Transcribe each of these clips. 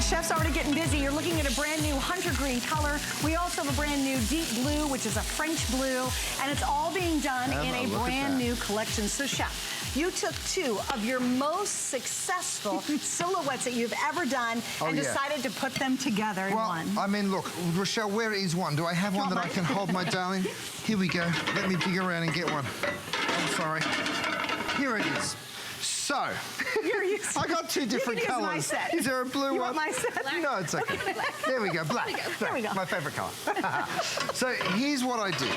chef's already getting busy. You're looking at a brand new hunter green color. We also have a brand new deep blue, which is a French blue, and it's all being done in a brand new collection. So chef, you took two of your most successful silhouettes that you've ever done and decided to put them together in one. I mean, look, Rochelle, where is one? Do I have one that I can hold, my darling? Here we go. Let me dig around and get one. I'm sorry. Here it is. So, I got two different colors. My set. Is there a blue one? You want my set? No, it's okay. There we go, black. There we go. My favorite color. So here's what I do.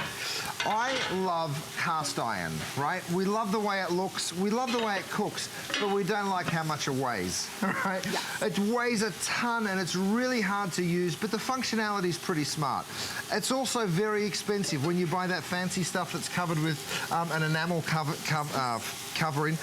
I love cast iron, right? We love the way it looks, we love the way it cooks, but we don't like how much it weighs, right? Yeah. It weighs a ton and it's really hard to use, but the functionality is pretty smart. It's also very expensive when you buy that fancy stuff that's covered with an enamel covering.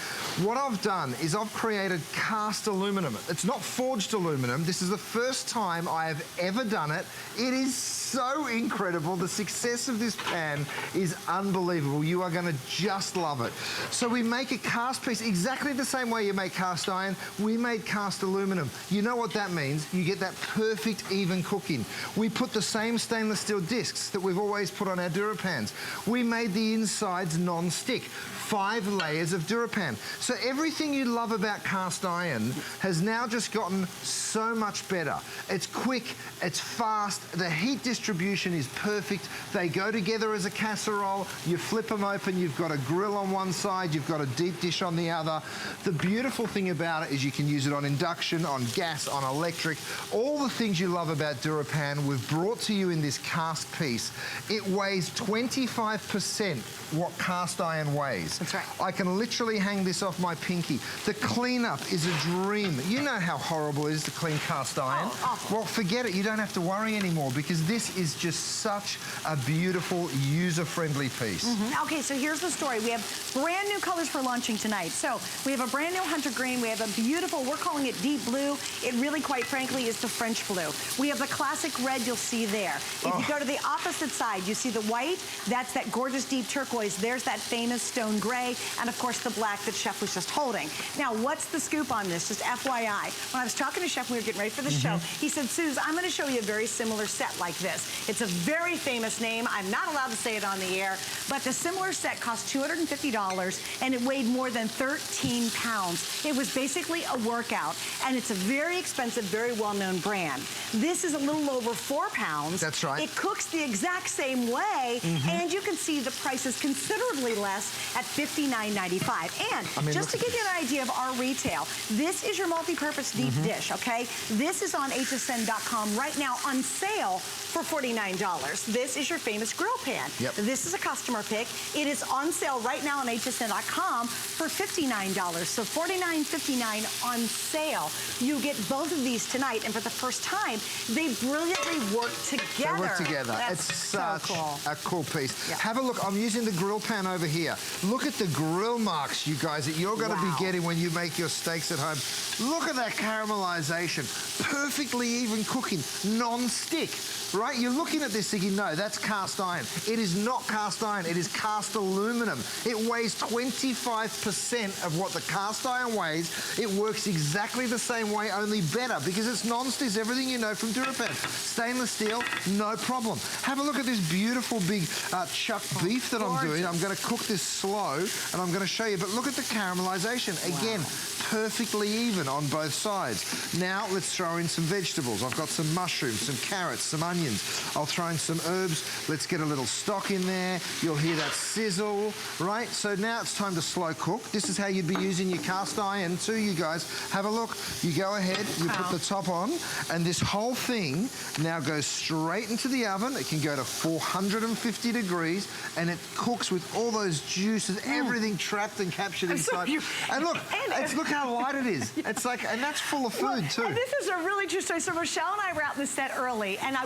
What I've done is I've created cast aluminum. It's not forged aluminum. This is the first time I have ever done it. It is so incredible. The success of this pan is unbelievable. You are going to just love it. So we make a cast piece exactly the same way you make cast iron. We made cast aluminum. You know what that means? You get that perfect even cooking. We put the same stainless steel discs that we've always put on our DuraPans. We made the insides non-stick. 5 layers of DuraPan. So everything you love about cast iron has now just gotten so much better. It's quick, it's fast, the heat distribution is perfect. They go together as a casserole. You flip them open, you've got a grill on one side, you've got a deep dish on the other. The beautiful thing about it is you can use it on induction, on gas, on electric. All the things you love about DuraPan we've brought to you in this cast piece. It weighs 25% what cast iron weighs. That's right. I can literally hang this off my pinky. The cleanup is a dream. You know how horrible it is to clean cast iron. Oh, awful. Well, forget it. You don't have to worry anymore because this is just such a beautiful, user-friendly piece. Okay, so here's the story. We have brand new colors for launching tonight. So we have a brand new hunter green. We have a beautiful, we're calling it deep blue. It really, quite frankly, is the French blue. We have the classic red you'll see there. If you go to the opposite side, you see the white. That's that gorgeous deep turquoise. There's that famous stone gray. And of course, the black that Chef was just holding. Now, what's the scoop on this? Just FYI. When I was talking to Chef, we were getting ready for the show, he said, Suze, I'm going to show you a very similar set like this. It's a very famous name. I'm not allowed to say it on the air, but the similar set cost $250 and it weighed more than 13 pounds. It was basically a workout, and it's a very expensive, very well-known brand. This is a little over 4 pounds. That's right. It cooks the exact same way, and you can see the price is considerably less at $59.95. And I mean, just to give you an idea of our retail, this is your multi-purpose deep dish, okay? This is on hsn.com right now on sale for $49. This is your famous grill pan. This is a customer pick. It is on sale right now on hsn.com for $59. So $49.59 on sale. You get both of these tonight, and for the first time, they brilliantly work together. They work together. That's it's such so cool. a cool piece. Have a look. I'm using the grill pan over here. Look at the grill marks, you guys, that you're going to be getting when you make your steaks at home. Look at that caramelization. Perfectly even cooking. Non-stick, right? You're looking at this thinking, no, that's cast iron. It is not cast iron. It is cast aluminum. It weighs 25% of what the cast iron weighs. It works exactly the same way, only better, because it's non-stick. It's everything you know from DuraPan. Stainless steel, no problem. Have a look at this beautiful big chuck beef that I'm doing. I'm going to cook this slow, and I'm going to show you. But look at the caramelization. Again, perfectly even on both sides. Now, let's throw in some vegetables. I've got some mushrooms, some carrots, some onions. I'll throw in some herbs. Let's get a little stock in there. You'll hear that sizzle, right? So now it's time to slow cook. This is how you'd be using your cast iron too, you guys. Have a look. You go ahead, you put the top on, and this whole thing now goes straight into the oven. It can go to 450 degrees, and it cooks with all those juices, everything trapped and captured inside. And look, look how light it is. It's like, and that's full of food too. And this is a really true story. So Rochelle and I were out in the set early, and I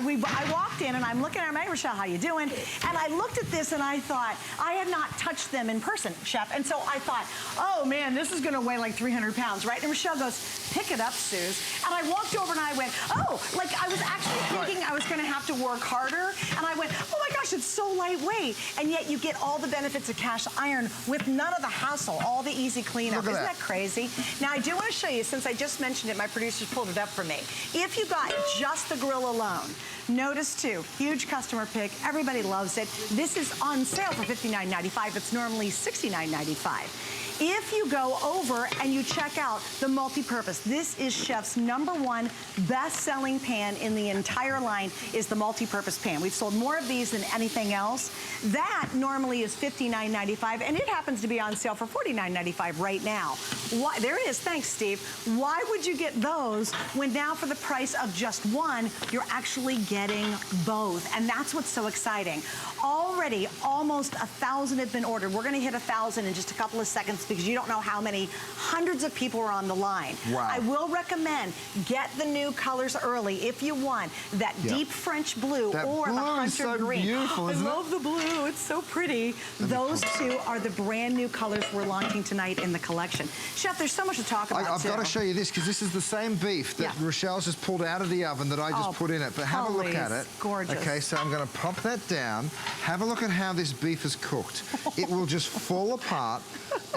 walked in, and I'm looking at her, hey, Rochelle, how you doing? And I looked at this, and I thought, I had not touched them in person, Chef. And so I thought, oh man, this is gonna weigh like 300 pounds, right? And Rochelle goes, pick it up, Suze. And I walked over and I went, oh, like I was actually thinking I was gonna have to work harder. And I went, oh my gosh, it's so so lightweight, and yet you get all the benefits of cast iron with none of the hassle, all the easy cleanup. Isn't that crazy? Now, I do want to show you, since I just mentioned it, my producers pulled it up for me. If you got just the grill alone, notice too, huge customer pick, everybody loves it. This is on sale for $59.95. It's normally $69.95. If you go over and you check out the multi-purpose, this is Chef's #1 best-selling pan in the entire line is the multi-purpose pan. We've sold more of these than anything else. That normally is $59.95, and it happens to be on sale for $49.95 right now. Why, there it is, thanks Steve. Why would you get those when now for the price of just one, you're actually getting both? And that's what's so exciting. Already, almost 1,000 have been ordered. We're gonna hit 1,000 in just a couple of seconds because you don't know how many hundreds of people are on the line. Wow. I will recommend get the new colors early if you want that deep French blue that or blue the hunter is so green. Beautiful, isn't I love the blue, it's so pretty. Those two are the brand new colors we're launching tonight in the collection. Chef, there's so much to talk about. I've got to show you this because this is the same beef that Rochelle's just pulled out of the oven that I just put in it. But have a look at it. Gorgeous. Okay, so I'm going to pop that down. Have a look at how this beef is cooked. It will just fall apart,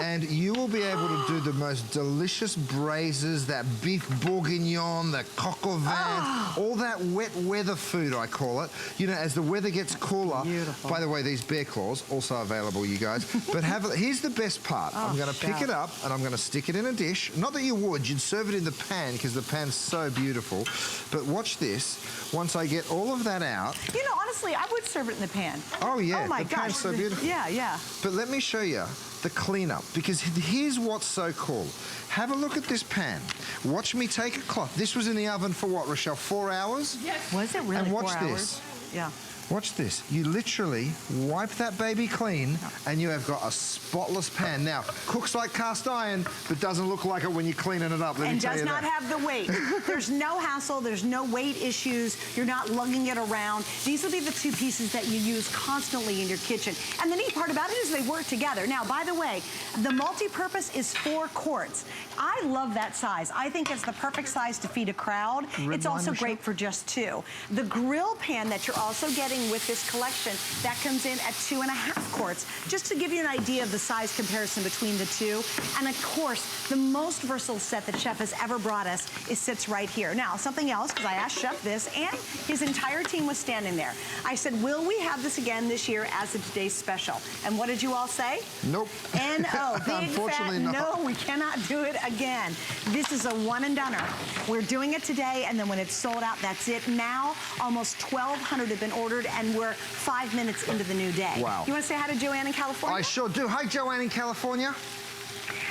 and you will be able to do the most delicious braises, that beef bourguignon, the coq au vin, all that wet weather food, I call it. You know, as the weather gets cooler. Beautiful. By the way, these bear claws also available, you guys. But here's the best part. I'm going to pick it up and I'm going to stick it in a dish. Not that you would, you'd serve it in the pan because the pan's so beautiful. But watch this. Once I get all of that out. You know, honestly, I would serve it in the pan. Oh yeah, oh my the pan's so beautiful. Yeah, yeah. But let me show you the cleanup, because here's what's so cool. Have a look at this pan. Watch me take a cloth. This was in the oven for what, Rochelle? 4 hours? Yes. Was it really? And watch 4 hours? this. Yeah. Watch this. You literally wipe that baby clean and you have got a spotless pan. Now, cooks like cast iron, but doesn't look like it when you're cleaning it up. And does not have the weight. There's no hassle. There's no weight issues. You're not lugging it around. These will be the two pieces that you use constantly in your kitchen. And the neat part about it is they work together. Now, by the way, the multi-purpose is 4 quarts. I love that size. I think it's the perfect size to feed a crowd. It's also great for just 2. The grill pan that you're also getting with this collection, that comes in at 2.5 quarts, just to give you an idea of the size comparison between the two. And of course, the most versatile set that Chef has ever brought us sits right here. Now, something else, because I asked Chef this, and his entire team was standing there. I said, will we have this again this year as a today's special? And what did you all say? Nope. N-O, big Unfortunately fat not. no, we cannot do it again. This is a one and doneer. We're doing it today, and then when it's sold out, that's it. Now, almost 1,200 have been ordered, and we're 5 minutes into the new day. Wow. You want to say hi to Joanne in California? I sure do. Hi, Joanne in California.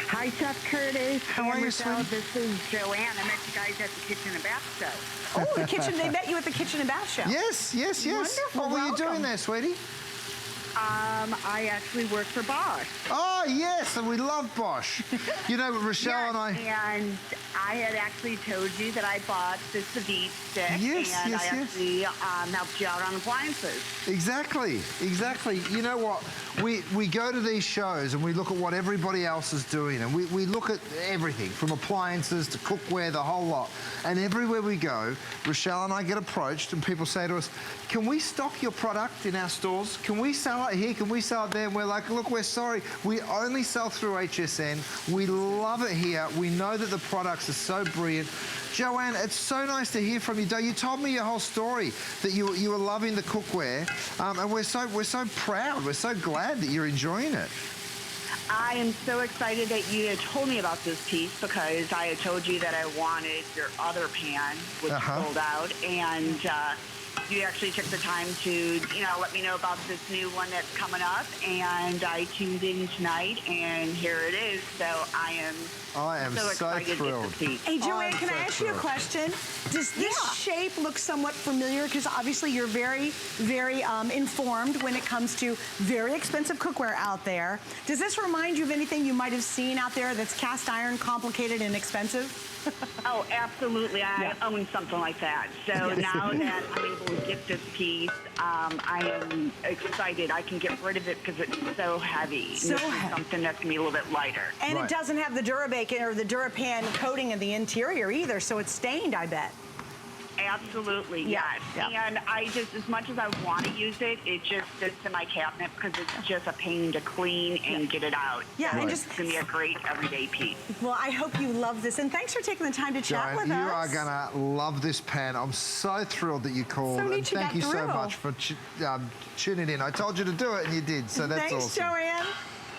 Hi, Chef Curtis. How are you, sweetie? This is Joanne. I met you guys at the Kitchen and Bath Show. Oh, the kitchen. They met you at the Kitchen and Bath Show. Yes, yes, yes. Wonderful. What were you Welcome. doing there, sweetie? I actually work for Bosch. Oh, yes, and we love Bosch. You know, Rochelle and I... And I had actually told you that I bought this Savit stick. Yes, and yes, I yes. actually helped you out on appliances. Exactly, exactly. You know what? We go to these shows and we look at what everybody else is doing, and we look at everything from appliances to cookware, the whole lot. And everywhere we go, Rochelle and I get approached and people say to us, can we stock your product in our stores? Can we sell it here? Can we sell it there? And we're like, look, we're sorry. We only sell through HSN. We love it here. We know that the products are so brilliant. Joanne, it's so nice to hear from you. You told me your whole story, that you were loving the cookware, and we're so proud. We're so glad that you're enjoying it. I am so excited that you had told me about this piece, because I had told you that I wanted your other pan, which sold out, and you actually took the time to, let me know about this new one that's coming up, and I tuned in tonight, and here it is. So I am so excited thrilled. to see. Hey, Joanne, can I ask you a question? Does this shape look somewhat familiar? Because obviously you're very, very informed when it comes to very expensive cookware out there. Does this remind you of anything you might have seen out there that's cast iron, complicated, and expensive? Oh, absolutely. I own something like that. So now that I'm able to get this piece, I am excited. I can get rid of it because it's so heavy. So this is something that's going to be a little bit lighter. And it doesn't have the DuraBan or the DuraPan coating in the interior either, so it's stained, I bet. Absolutely, Yeah, yes. yeah. And I just, as much as I want to use it, it just sits in my cabinet because it's just a pain to clean and get it out. Yeah, So and it's going to be a great everyday piece. Well, I hope you love this, and thanks for taking the time to chat with us. You are gonna love this pan. I'm so thrilled that you called, So neat and you thank got you so through. much for tuning in. I told you to do it, and you did, so that's Thanks, awesome. Joanne.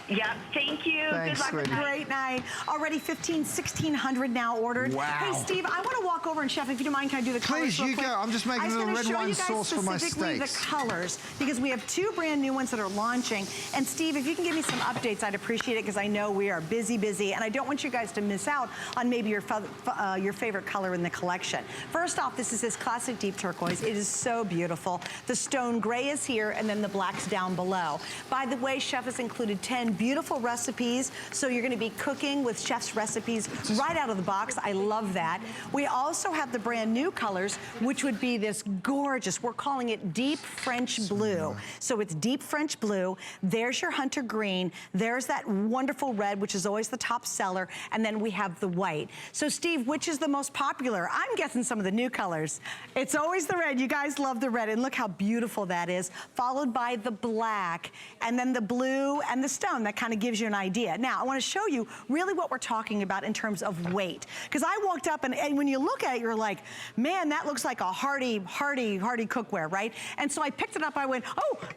Yep, thank you. Thanks, Good luck. sweetie. Great night. Already 1,600 now ordered. Wow. Hey, Steve, I want to walk over and, Chef, if you don't mind, can I do the colors Please, real you quick? go. I'm just making a little red wine sauce for my specifically steaks. the colors, because we have 2 brand new ones that are launching. And, Steve, if you can give me some updates, I'd appreciate it, because I know we are busy, and I don't want you guys to miss out on maybe your favorite color in the collection. First off, this is this classic deep turquoise. It is so beautiful. The stone gray is here, and then the black's down below. By the way, Chef has included 10 beautiful recipes, so you're gonna be cooking with Chef's recipes right out of the box. I love that. We also have the brand new colors, which would be this gorgeous, we're calling it deep French blue. So it's deep French blue. There's your hunter green. There's that wonderful red, which is always the top seller. And then we have the white. So Steve, which is the most popular? I'm guessing some of the new colors. It's always the red. You guys love the red. And look how beautiful that is. Followed by the black, and then the blue and the stone. That kind of gives you an idea. Now, I want to show you really what we're talking about in terms of weight. Because I walked up, and when you look at it, you're like, man, that looks like a hearty cookware, right? And so I picked it up, I went,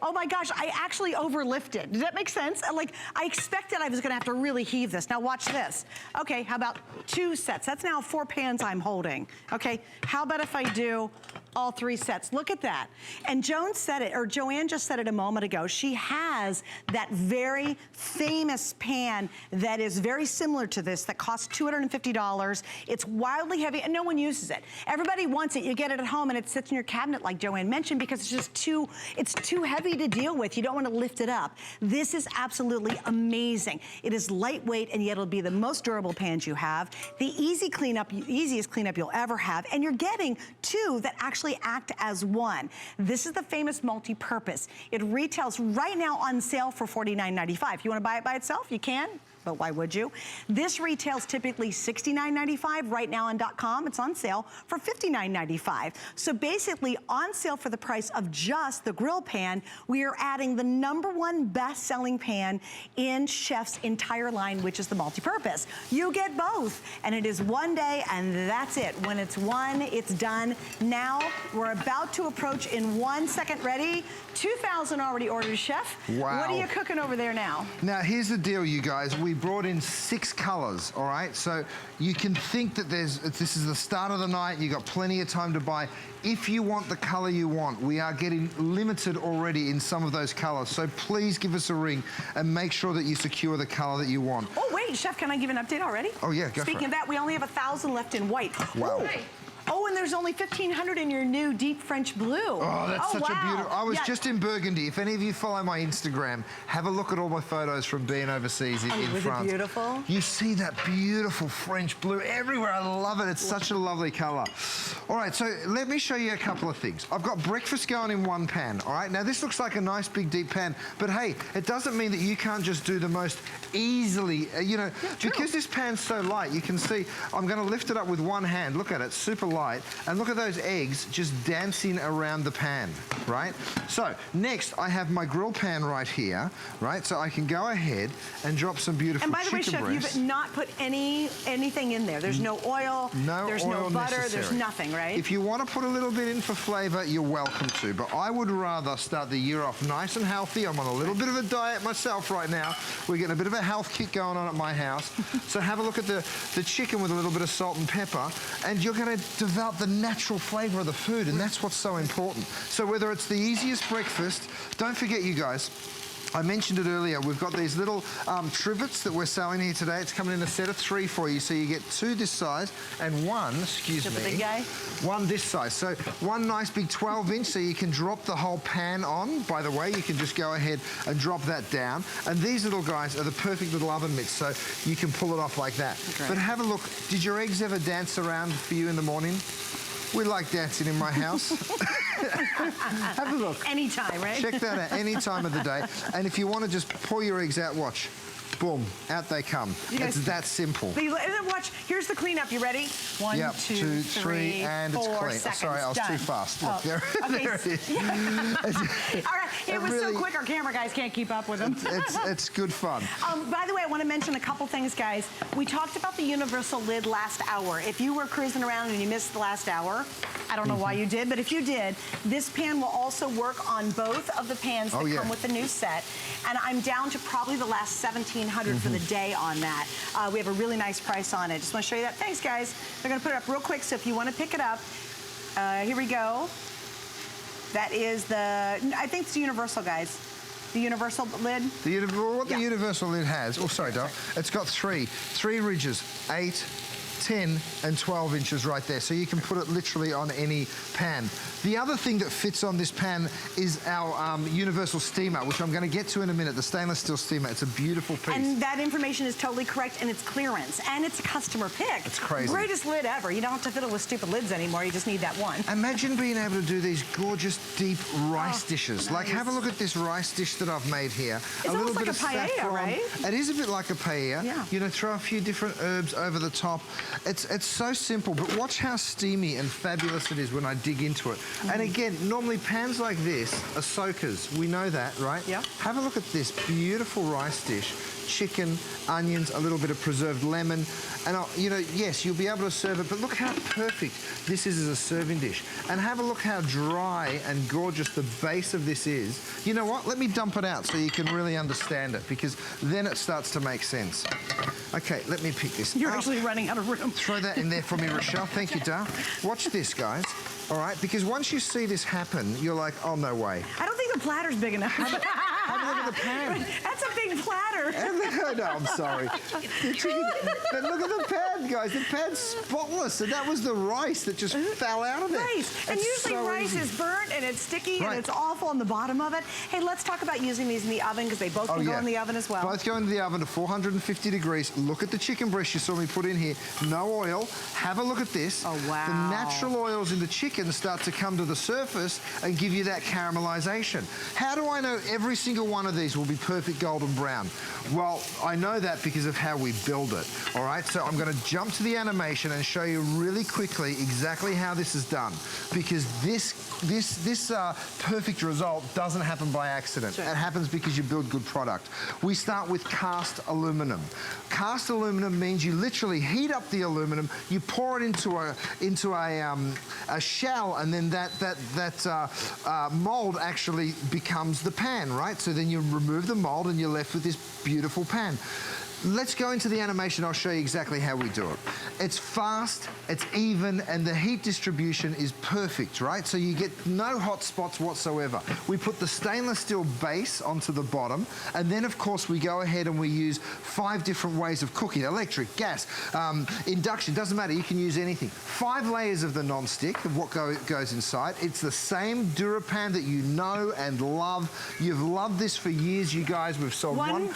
oh my gosh, I actually overlifted. Does that make sense? Like, I expected I was gonna have to really heave this. Now watch this. Okay, how about 2 sets? That's now 4 pans I'm holding. Okay, how about if I do all 3 sets? Look at that. And Joan said it, or Joanne just said it a moment ago. She has that very famous pan that is very similar to this that costs $250. It's wildly heavy and no one uses it. Everybody wants it. You get it at home and it sits in your cabinet like Joanne mentioned because it's just too heavy to deal with. You don't want to lift it up. This is absolutely amazing. It is lightweight and yet it'll be the most durable pans you have. The easiest cleanup you'll ever have, and you're getting 2 that actually act as 1. This is the famous multi-purpose. It retails right now on sale for $49.95. You want to buy it by itself? You can. But why would you? This retails typically $69.95. Right now on .com, it's on sale for $59.95. So basically, on sale for the price of just the grill pan, we are adding the #1 best-selling pan in Chef's entire line, which is the multi-purpose. You get both, and it is 1 day, and that's it. When it's one, it's done. Now, we're about to approach in 1 second. Ready? 2,000 already ordered, Chef. Wow. What are you cooking over there now? Now, here's the deal, you guys. We brought in 6 colors, all right? So you can think that this is the start of the night. You got plenty of time to buy. If you want the color you want, we are getting limited already in some of those colors. So please give us a ring and make sure that you secure the color that you want. Oh, wait, Chef, can I give an update already? Oh, yeah, go for it. Speaking of that, we only have 1,000 left in white. Wow. Ooh. Oh, and there's only 1,500 in your new deep French blue. Oh, that's such a beautiful... I was just in Burgundy. If any of you follow my Instagram, have a look at all my photos from being overseas in France. Was it beautiful? You see that beautiful French blue everywhere. I love it. It's such a lovely color. All right, so let me show you a couple of things. I've got breakfast going in 1 pan, all right? Now, this looks like a nice big deep pan, but hey, it doesn't mean that you can't just do the most easily, because this pan's so light, you can see, I'm gonna lift it up with 1 hand. Look at it, super light. And look at those eggs just dancing around the pan, right? So next, I have my grill pan right here, right? So I can go ahead and drop some beautiful chicken breasts. And by the way, Chef, you've not put anything in there. There's no oil, there's no butter, necessary. There's nothing, right? If you want to put a little bit in for flavor, you're welcome to. But I would rather start the year off nice and healthy. I'm on a little bit of a diet myself right now. We're getting a bit of a health kick going on at my house. So have a look at the chicken with a little bit of salt and pepper, and you're going to develop the natural flavor of the food, and that's what's so important. So whether it's the easiest breakfast, don't forget, you guys, I mentioned it earlier, we've got these little trivets that we're selling here today. It's coming in a set of 3 for you, so you get 2 this size and 1, excuse me, the big guy? 1 this size. So 1 nice big 12-inch, so you can drop the whole pan on. By the way, you can just go ahead and drop that down. And these little guys are the perfect little oven mitts, so you can pull it off like that. Okay. But have a look. Did your eggs ever dance around for you in the morning? We like dancing in my house. Have a look. Anytime, right? Check that out, any time of the day. And if you want to just pour your eggs out, watch. boom, out they come. It's that simple. Watch, here's the cleanup. You ready? 1, Yep, 2, 3, and 4 it's clean. seconds. Sorry, I was Done. too fast. Look, there it is. All right, it was really so quick, our camera guys can't keep up with them. It's good fun. By the way, I want to mention a couple things, guys. We talked about the universal lid last hour. If you were cruising around and you missed the last hour, I don't know why you did, but if you did, this pan will also work on both of the pans that come with the new set. And I'm down to probably the last $1,700 for the day on that. We have a really nice price on it. Just want to show you that. Thanks, guys. They're going to put it up real quick, so if you want to pick it up, here we go. That is the, I think it's universal, guys. The universal lid? The universal lid has, it's got three ridges, 8, 10 and 12 inches right there, so you can put it literally on any pan. The other thing that fits on this pan is our universal steamer, which I'm going to get to in a minute, the stainless steel steamer. It's a beautiful piece. And that information is totally correct, and it's clearance, and it's a customer pick. It's crazy. Greatest lid ever. You don't have to fiddle with stupid lids anymore. You just need that one. Imagine being able to do these gorgeous deep rice dishes. Nice. Like, have a look at this rice dish that I've made here. It's almost like a paella, right? It is a bit like a paella. Yeah. You know, throw a few different herbs over the top. It's so simple, but watch how steamy and fabulous it is when I dig into it. And again, normally pans like this are soakers. We know that, right? Yeah. Have a look at this beautiful rice dish. Chicken, onions, a little bit of preserved lemon. And, you know, yes, you'll be able to serve it, but look how perfect this is as a serving dish. And have a look how dry and gorgeous the base of this is. You know what? Let me dump it out so you can really understand it, because then it starts to make sense. Okay, let me pick this You're up. actually running out of room. Throw that in there for me, Rochelle. Thank you, Dar. Watch this, guys. All right, because once you see this happen, you're like, oh, no way. I don't think the platter's big enough. Have a look at the pan. That's a big platter. No, I'm sorry. But look at the pan, guys. The pan's spotless. And that was the rice that just fell out of it. Rice. And usually rice is burnt and it's sticky and it's awful on the bottom of it. Hey, let's talk about using these in the oven, because they both can go in the oven as well. Both go into the oven to 450 degrees. Look at the chicken breast you saw me put in here. No oil. Have a look at this. Oh, wow. The natural oils in the chicken start to come to the surface and give you that caramelization. How do I know every single one of these will be perfect golden brown? Well, I know that because of how we build it. All right, so I'm going to jump to the animation and show you really quickly exactly how this is done, because this perfect result doesn't happen by accident. Sure. It happens because you build good product. We start with cast aluminum. Cast aluminum means you literally heat up the aluminum, you pour it into a shell, and then that mold actually becomes the pan, right? So then you remove the mold and you're left with this beautiful pan. Let's go into the animation. I'll show you exactly how we do it. It's fast, it's even, and the heat distribution is perfect, right? So you get no hot spots whatsoever. We put the stainless steel base onto the bottom, and then, of course, we go ahead and we use 5 different ways of cooking: electric, gas, induction, doesn't matter, you can use anything. 5 layers of the non-stick of what goes inside. It's the same DuraPan that you know and love. You've loved this for years, you guys. We've sold nearly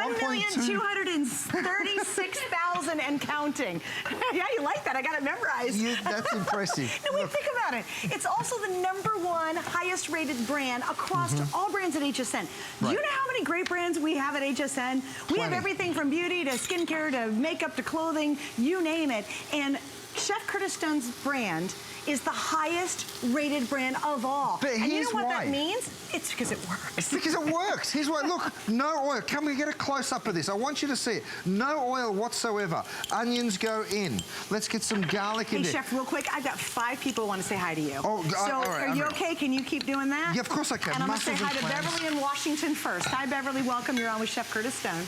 1,236,000 and counting. Yeah, you like that. I got it memorized. That's impressive. No, wait, think about it. It's also the #1 highest rated brand across all brands at HSN. Right. You know how many great brands we have at HSN? We have everything from beauty to skincare to makeup to clothing, you name it. And Chef Curtis Stone's brand is the highest rated brand of all. But and you know what why. that means? It's because it works. It's because it works. Here's why. Look, no oil. Come and get a close-up of this. I want you to see it. No oil whatsoever. Onions go in. Let's get some garlic in there. Hey, Chef, real quick, I've got 5 people who want to say hi to you. Oh, so all right, are you okay? Can you keep doing that? Yeah, of course I can. And I'm going to say hi to clams. Beverly in Washington first. Hi, Beverly. Welcome. You're on with Chef Curtis Stone.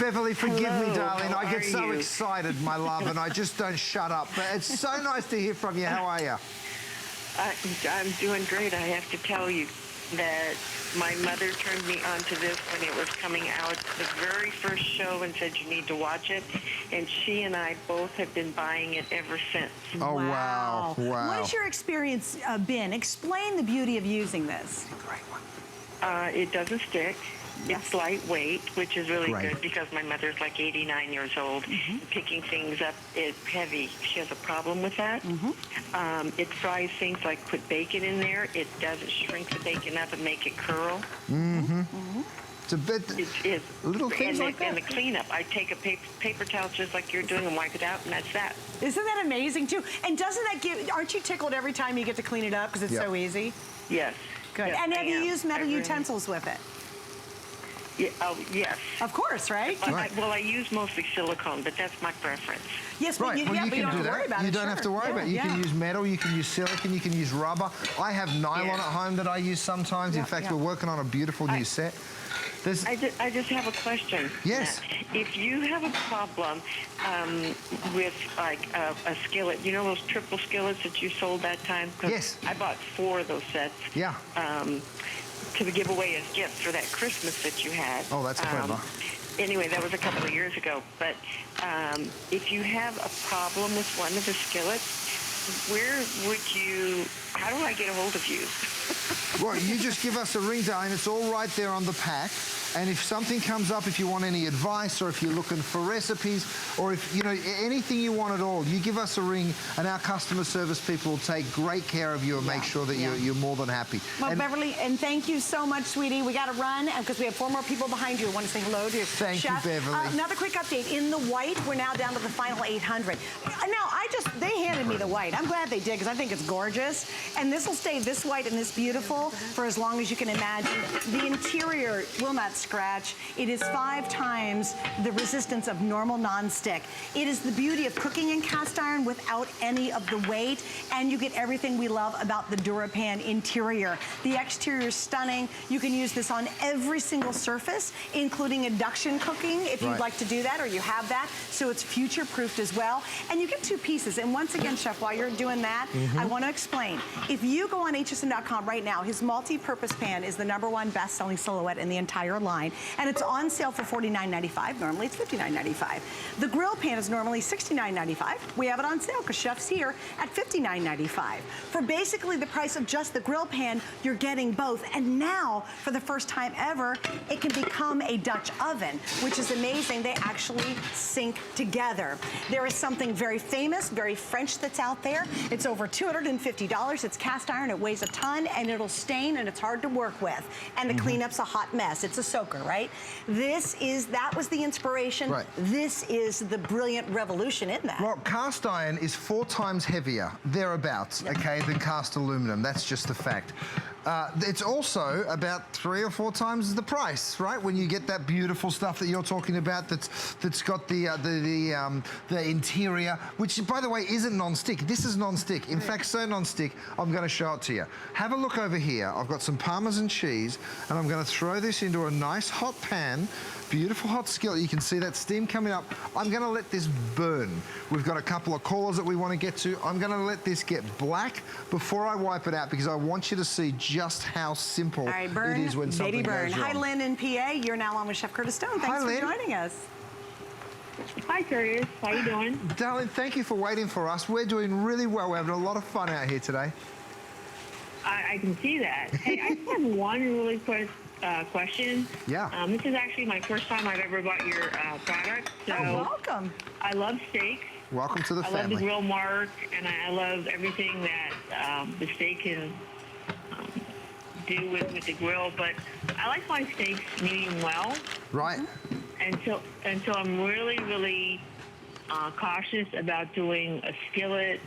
Beverly, forgive me, darling. How I get so are you? excited, my love, and I just don't shut up. But it's so nice to hear from you. How are you? I'm doing great. I have to tell you that my mother turned me onto this when it was coming out, the very first show, and said you need to watch it. And she and I both have been buying it ever since. Oh, wow. Wow. What has your experience been? Explain the beauty of using this. Great one. It doesn't stick. Yes. It's lightweight, which is really Great. good because my mother's like 89 years old. Picking things up is heavy. She has a problem with that. It fries things like put bacon in there. It doesn't shrink the bacon up and make it curl. It's a bit... It's little things like that. And the cleanup, I take a paper towel just like you're doing and wipe it out, and that's that. Isn't that amazing, too? And doesn't that give... Aren't you tickled every time you get to clean it up because it's so easy? Yes. Good. Yes, and have you used metal utensils with it? Yeah, oh, yes. Of course, right? Well, I use mostly silicone, but that's my preference. Yes, but right. you, well, you but you can don't have do to worry that. about it. You don't have to worry about it. You can use metal, you can use silicone, you can use rubber. I have nylon at home that I use sometimes. In fact, we're working on a beautiful new set. I just have a question. Yes. If you have a problem with like a skillet, you know those triple skillets that you sold that time? Yes. I bought 4 of those sets. Yeah. To give away as gifts for that Christmas that you had. Oh, that's clever. Anyway, that was a couple of years ago. But if you have a problem with one of the skillets, how do I get a hold of you? Well, you just give us a ring, darling. It's all right there on the pack. And if something comes up, if you want any advice or if you're looking for recipes or if, you know, anything you want at all, you give us a ring and our customer service people will take great care of you and make sure that you're more than happy. Well, Beverly, and thank you so much, sweetie. We got to run because we have 4 more people behind you. I want to say hello to your Thank chef. you, Beverly. Another quick update. In the white, we're now down to the final 800. Now, they handed me the white. I'm glad they did because I think it's gorgeous. And this will stay this white and this beautiful for as long as you can imagine. The interior will not scratch. It is 5 times the resistance of normal nonstick. It is the beauty of cooking in cast iron without any of the weight, and you get everything we love about the DuraPan interior. The exterior is stunning. You can use this on every single surface, including induction cooking if you'd like to do that, or you have that, so it's future-proofed as well. And you get 2 pieces. And once again, Chef, while you're doing that, I want to explain. If you go on hsn.com right now, his multi-purpose pan is the #1 best-selling silhouette in the entire line. And it's on sale for $49.95. Normally it's $59.95. The grill pan is normally $69.95. We have it on sale because Chef's here at $59.95. For basically the price of just the grill pan, you're getting both. And now, for the first time ever, it can become a Dutch oven, which is amazing. They actually sync together. There is something very famous, very French that's out there. It's over $250. It's cast iron, it weighs a ton, and it'll stain, and it's hard to work with. And the cleanup's a hot mess. It's a soaker, right? That was the inspiration. This is the brilliant revolution in that. Well, cast iron is 4 times heavier, thereabouts, okay, than cast aluminum. That's just the fact. It's also about 3 or 4 times the price, right? When you get that beautiful stuff that you're talking about that's got the interior, which, by the way, isn't non-stick. This is non-stick. In fact, so non-stick, I'm going to show it to you. Have a look over here. I've got some Parmesan cheese, and I'm going to throw this into a nice hot pan. Beautiful hot skillet. You can see that steam coming up. I'm going to let this burn. We've got a couple of callers that we want to get to. I'm going to let this get black before I wipe it out because I want you to see just how simple it is when something goes wrong. Hi, Lynn in PA. You're now on with Chef Curtis Stone. Thanks for joining us. Hi, Curtis. How you doing? Darling, thank you for waiting for us. We're doing really well. We're having a lot of fun out here today. I can see that. Hey, I just have one really quick question. Yeah. This is actually my first time I've ever bought your product. So welcome. I love steaks. Welcome to the family. I love the grill mark, and I love everything that the steak can do with the grill. But I like my steaks medium well. Right. And so I'm really, really cautious about doing a skillet.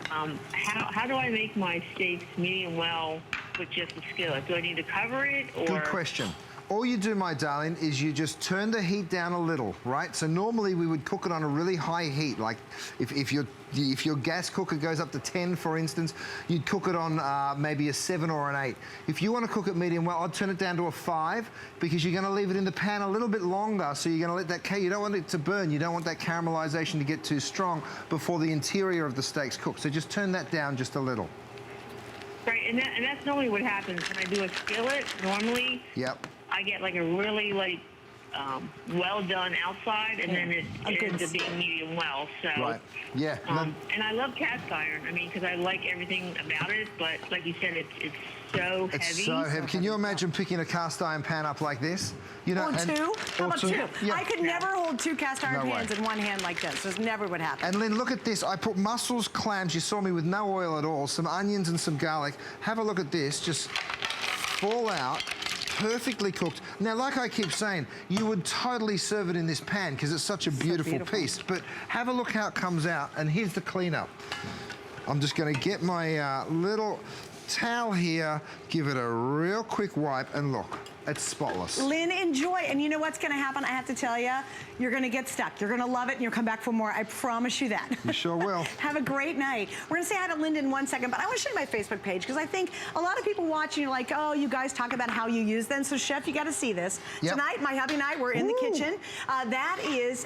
How do I make my steaks medium well with just a skillet? Do I need to cover it? Or? Good question. All you do, my darling, is you just turn the heat down a little, right? So normally we would cook it on a really high heat. Like if your gas cooker goes up to 10, for instance, you'd cook it on maybe a 7 or an 8. If you want to cook it medium well, I'd turn it down to a 5 because you're going to leave it in the pan a little bit longer. So you're going to let that, you don't want it to burn. You don't want that caramelization to get too strong before the interior of the steak's cooked. So just turn that down just a little. Right, and that's normally what happens when I do a skillet. Normally, I get like a really well done outside, and then it ends up being medium well. So, and I love cast iron. I mean, because I like everything about it. But like you said, it's so heavy. It's so heavy. Can you imagine picking a cast iron pan up like this? You know, or 2? How about 2? Yeah. I could never hold 2 cast iron pans in one hand like this. This never would happen. And Lynn, look at this. I put mussels, clams. You saw me with no oil at all. Some onions and some garlic. Have a look at this. Just fall out perfectly cooked. Now, like I keep saying, you would totally serve it in this pan because it's such a beautiful piece. But have a look how it comes out, and here's the cleanup. I'm just going to get my little towel here, give it a real quick wipe, and look. It's spotless. Lynn, enjoy. And you know what's going to happen? I have to tell you, you're going to get stuck. You're going to love it, and you'll come back for more. I promise you that. You sure will. Have a great night. We're going to say hi to Linda in 1 second, but I want to show you my Facebook page because I think a lot of people watching, you're like, oh, you guys talk about how you use them. So, Chef, you got to see this. Yep. Tonight, my hubby and I, we're in the kitchen. That is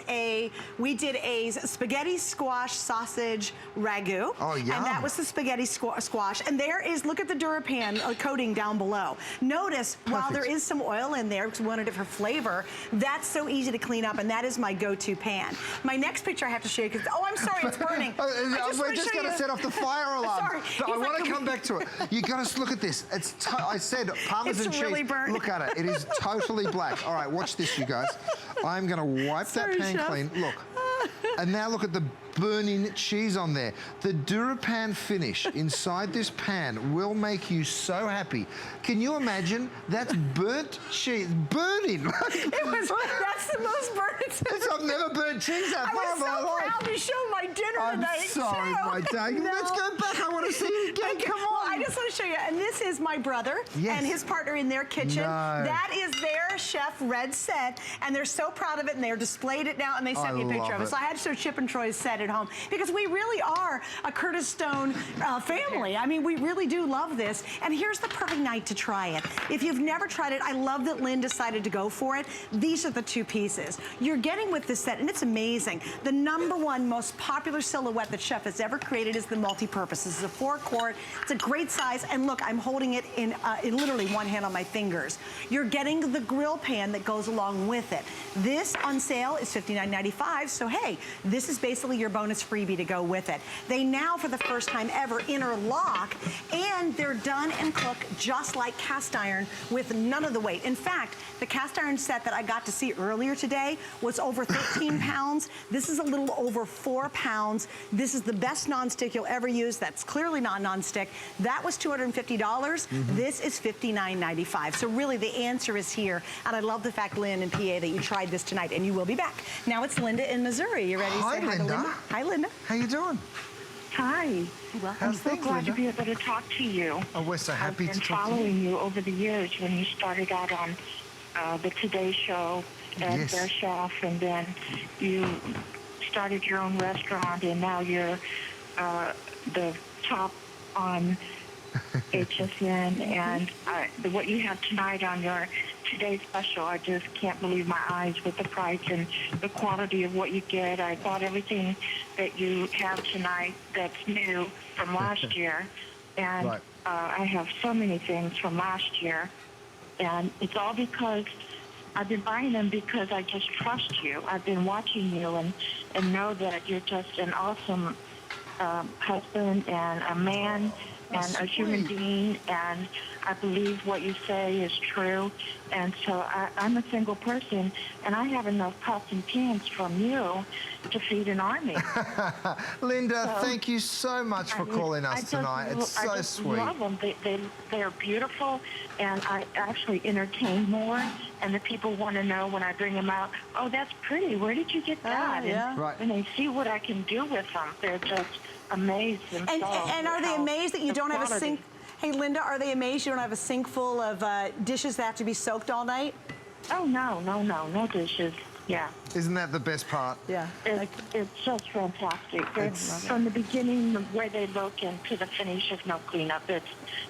we did a spaghetti squash sausage ragu. Oh, yeah. And that was the spaghetti squash. And there is, look at the DuraPan coating down below. Notice, while there is some oil in there because we wanted it for flavor, that's so easy to clean up, and that is my go-to pan. My next picture I have to show you because, oh, I'm sorry, it's burning. We're just going to set off the fire alarm. Sorry. I want to come back to it. You got to look at this. It's I said Parmesan cheese. Really burnt. Look at it. It is totally black. All right, watch this, you guys. I'm going to wipe that pan clean. Look. And now look at the burning cheese on there. The DuraPan finish inside this pan will make you so happy. Can you imagine? That's burnt cheese. Burning. That's the most burnt. I've never burnt cheese that far in my life. I was so proud to show my dinner tonight. I'm sorry, my darling. No. Let's go back. I want to see it again. Come on. Well, I just want to show you. And this is my brother and his partner in their kitchen. No. That is their chef red set, and they're so proud of it, and they're displayed it now, and they sent me a picture of it. So I had to show Chip and Troy's set at home because we really are a Curtis Stone family. I mean, we really do love this. And here's the perfect night to try it. If you've never tried it, I love that Lynn decided to go for it. These are the two pieces. You're getting with this set, and it's amazing. The #1 most popular silhouette that Chef has ever created is the multi-purpose. This is a 4-quart. It's a great size, and look, I'm holding it in literally one hand on my fingers. You're getting the grill pan that goes along with it. This on sale is $59.95, so hey, this is basically your bonus freebie to go with it. They now, for the first time ever, interlock, and they're done and cooked just like cast iron with none of the weight. In fact, the cast iron set that I got to see earlier today was over 13 pounds. This is a little over 4 pounds. This is the best nonstick you'll ever use. That's clearly not nonstick. That was $250. This is $59.95. So really, the answer is here. And I love the fact, Lynn and PA, that you tried this tonight, and you will be back. Now it's Linda in Missouri. You ready to say hi to Linda? Hi, Linda. How you doing? Hi. Well, I'm so glad to be able to talk to you. Oh, we're so happy to talk to you. I've been following you over the years when you started out on the Today Show as their chef, and then you started your own restaurant, and now you're the top on HSN, and what you have tonight on your Today special, I just can't believe my eyes with the price and the quality of what you get. I bought everything that you have tonight that's new from last year, and I have so many things from last year, and it's all because I've been buying them because I just trust you. I've been watching you and know that you're just an awesome husband and a man and a human being, and I believe what you say is true. And so I'm a single person, and I have enough pots and pans from you to feed an army. Linda, thank you so much for calling us tonight. It's so sweet. I love them. They're beautiful, and I actually entertain more. And the people want to know when I bring them out, oh, that's pretty. Where did you get that? And they see what I can do with them. They're just amazed themselves. And are they amazed that you don't have a sink? Hey, Linda, are they amazed you don't have a sink full of dishes that have to be soaked all night? Oh, no dishes. Yeah. Isn't that the best part? Yeah. It's just fantastic. From the beginning, the way they look, and to the finish, there's no cleanup. It's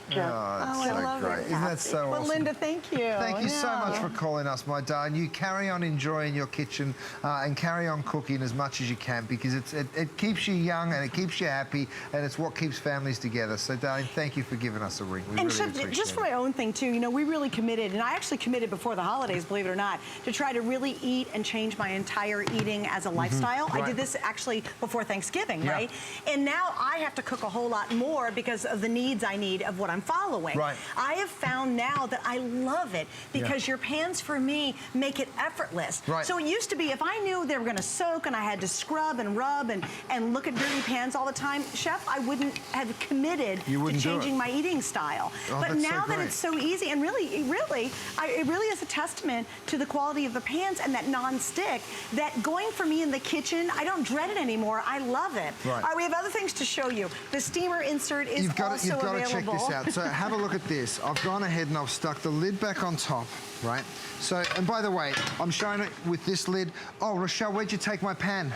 just I love it. Isn't that so awesome? Well, Linda, thank you. Thank you so much for calling us, my darling. You carry on enjoying your kitchen and carry on cooking as much as you can, because it keeps you young and it keeps you happy, and it's what keeps families together. So, darling, thank you for giving us a ring. We really appreciate it. Just for my own thing, too, you know, we really committed, and I actually committed before the holidays, believe it or not, to try to really eat and and change my entire eating as a lifestyle. I did this actually before Thanksgiving, right? And now I have to cook a whole lot more because of the needs I need of what I'm following. I have found now that I love it because your pans for me make it effortless. So it used to be if I knew they were going to soak and I had to scrub and rub and look at dirty pans all the time, Chef, I wouldn't have committed to changing my eating style. But now that it's so easy, and really, it really is a testament to the quality of the pans and that non-stick, that going for me in the kitchen, I don't dread it anymore. I love it. All right, we have other things to show you. The steamer insert is also available. You've got to check this out. So have a look at this. I've gone ahead and I've stuck the lid back on top, right? So, and by the way, I'm showing it with this lid. Oh, Rochelle, where'd you take my pan?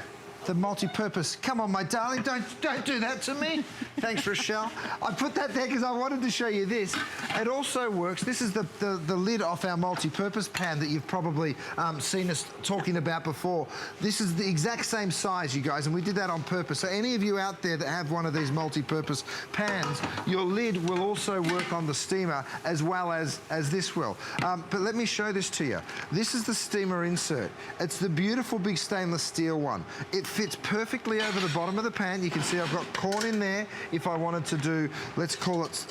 The multi-purpose. Come on, my darling, don't do that to me. Thanks, Rochelle. I put that there because I wanted to show you this. It also works. This is the lid off our multi-purpose pan that you've probably seen us talking about before. This is the exact same size, you guys, and we did that on purpose. So any of you out there that have one of these multi-purpose pans, your lid will also work on the steamer as well as this will. But let me show this to you. This is the steamer insert. It's the beautiful big stainless steel one. It fits perfectly over the bottom of the pan. You can see I've got corn in there if I wanted to do, let's call it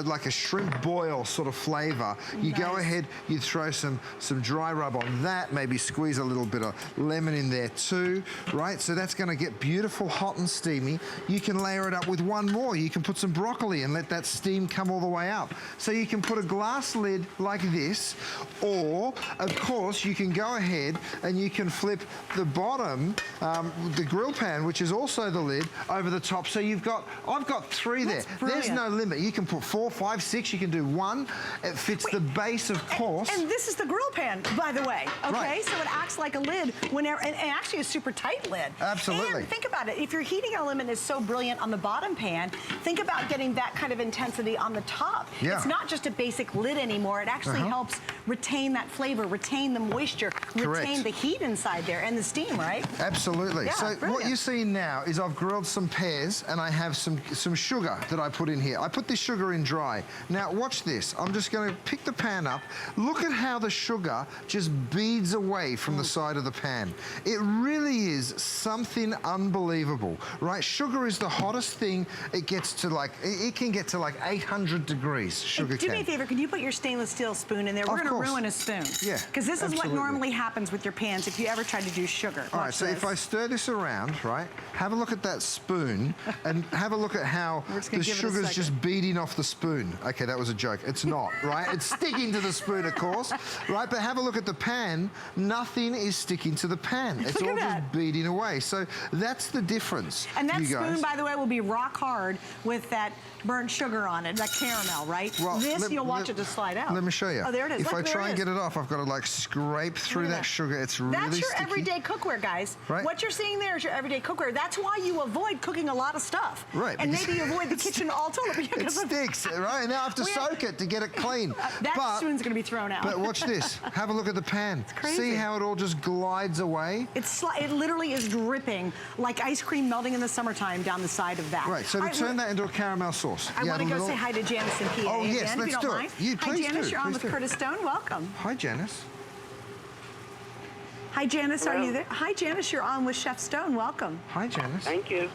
like a shrimp boil sort of flavor. You go ahead, you throw some dry rub on that, maybe squeeze a little bit of lemon in there too, right? So that's gonna get beautiful, hot and steamy. You can layer it up with one more. You can put some broccoli and let that steam come all the way up. So you can put a glass lid like this, or of course you can go ahead and you can flip the bottom, the grill pan, which is also the lid, over the top. So you've got, I've got 3 there. There's no limit. You can put 4, 5, 6. You can do 1. It fits the base, of course. And this is the grill pan, by the way. Okay, so it acts like a lid whenever, and actually a super tight lid. Absolutely. And think about it. If your heating element is so brilliant on the bottom pan, think about getting that kind of intensity on the top. It's not just a basic lid anymore. It actually helps retain that flavor, retain the moisture, retain the heat inside there and the steam, right? Absolutely. So what you're seeing now is I've grilled some pears and I have some sugar that I put in here. I put this sugar in dry. Now watch this. I'm just going to pick the pan up. Look at how the sugar just beads away from the side of the pan. It really is something unbelievable, right? Sugar is the hottest thing. It gets to like, it can get to like 800 degrees, sugar can. Do me a favor, can you put your stainless steel spoon in there? We're going to ruin a spoon. Yeah, because this is what normally happens with your pans if you ever try to do sugar. All right, so if I stir this around, right, have a look at that spoon and have a look at how the sugar's just beading off the spoon. Okay, that was a joke. It's not, right? It's sticking to the spoon, of course, right? But have a look at the pan. Nothing is sticking to the pan. It's all just beading away. So that's the difference. And that spoon, by the way, will be rock hard with that burnt sugar on it, that caramel, right? Well, you'll watch it just slide out. Let me show you. Oh, there it is. If I try and get it off, I've got to like scrape through that sugar. It's really sticky. That's your everyday cookware, guys. Right? What you're seeing there is your everyday cookware. That's why you avoid cooking a lot of stuff. Right. And maybe you avoid the kitchen altogether. It sticks, right? And now I have to soak it to get it clean. That spoon's going to be thrown out. But watch this. Have a look at the pan. It's crazy. See how it all just glides away? It literally is dripping like ice cream melting in the summertime down the side of that. Right, so to turn that into a caramel sauce. I want to go say hi to Janice and PA. Oh, yes, again, let's if you don't mind. Hi, Janice, you're on with Curtis Stone. Welcome. Hi, Janice. Hi, Janice, are you there? Hi, Janice, you're on with Chef Stone. Welcome. Hi, Janice. Thank you.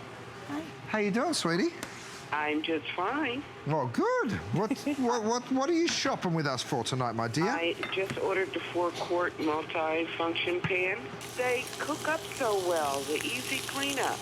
Hi. How you doing, sweetie? I'm just fine. Well, good. What are you shopping with us for tonight, my dear? I just ordered the 4-quart multi-function pan. They cook up so well, the easy cleanup.